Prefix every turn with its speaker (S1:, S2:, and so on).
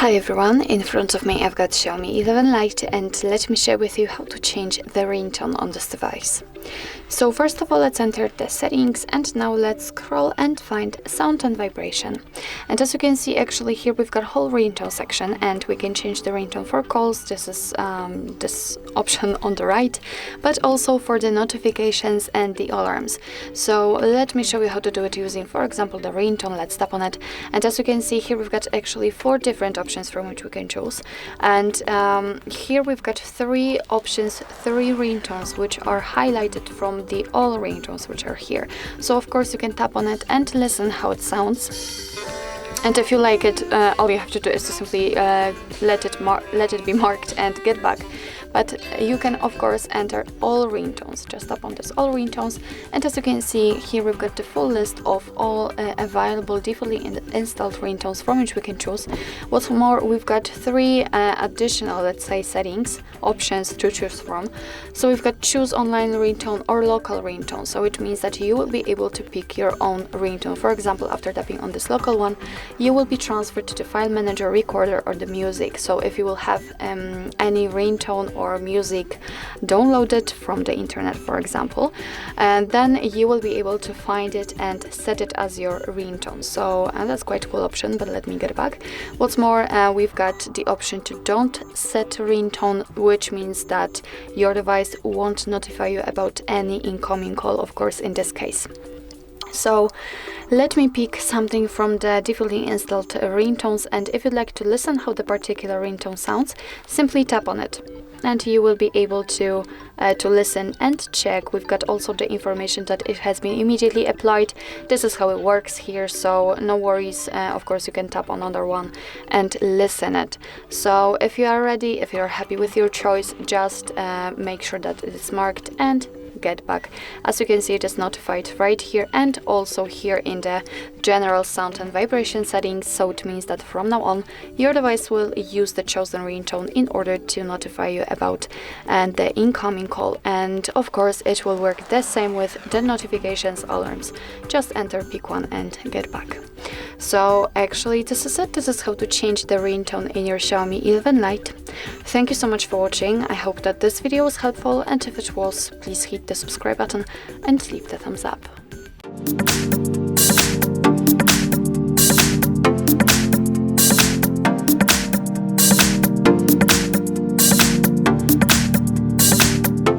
S1: Hi everyone, in front of me I've got Xiaomi 11 Lite and let me share with you how to change the ringtone on this device. So first of all, let's enter the settings and now let's scroll and find sound and vibration. And as you can see, actually here we've got a whole ringtone section and we can change the ringtone for calls. This is this option on the right, but also for the notifications and the alarms. So let me show you how to do it using, for example, the ringtone. Let's tap on it, and as you can see here we've got actually 4 different options from which we can choose. And here we've got 3 options, 3 ringtones which are highlighted from the all ringtones which are here. So of course you can tap on it and listen how it sounds. And if you like it, all you have to do is to simply let it be marked and get back. But you can of course enter all ringtones. Just tap on this all ringtones, and as you can see here we've got the full list of all available defaultly installed ringtones from which we can choose. What's more, we've got 3 additional, let's say, settings options to choose from. So we've got choose online ringtone or local ringtone. So it means that you will be able to pick your own ringtone. For example, after tapping on this local one, you will be transferred to the file manager, recorder, or the music. So if you will have any ringtone or music downloaded from the internet, for example, and then you will be able to find it and set it as your ringtone. So that's quite a cool option, but let me get back. What's more, we've got the option to don't set ringtone, which means that your device won't notify you about any incoming call, of course, in this case. So let me pick something from the defaultly installed ringtones, and if you'd like to listen how the particular ringtone sounds, simply tap on it and you will be able to listen and check. We've got also the information that it has been immediately applied. This is how it works here, so no worries. Of course you can tap on another one and listen it. So if you are ready, if you're happy with your choice, just make sure that it is marked and get back. As you can see, it is notified right here and also here in the general sound and vibration settings. So it means that from now on your device will use the chosen ringtone in order to notify you about the incoming call. And of course it will work the same with the notifications, alarms. Just enter, pick one and get back. So actually this is it. This is how to change the ringtone in your Xiaomi 11 Lite. Thank you so much for watching. I hope that this video was helpful, and if it was, please hit the subscribe button and leave the thumbs up.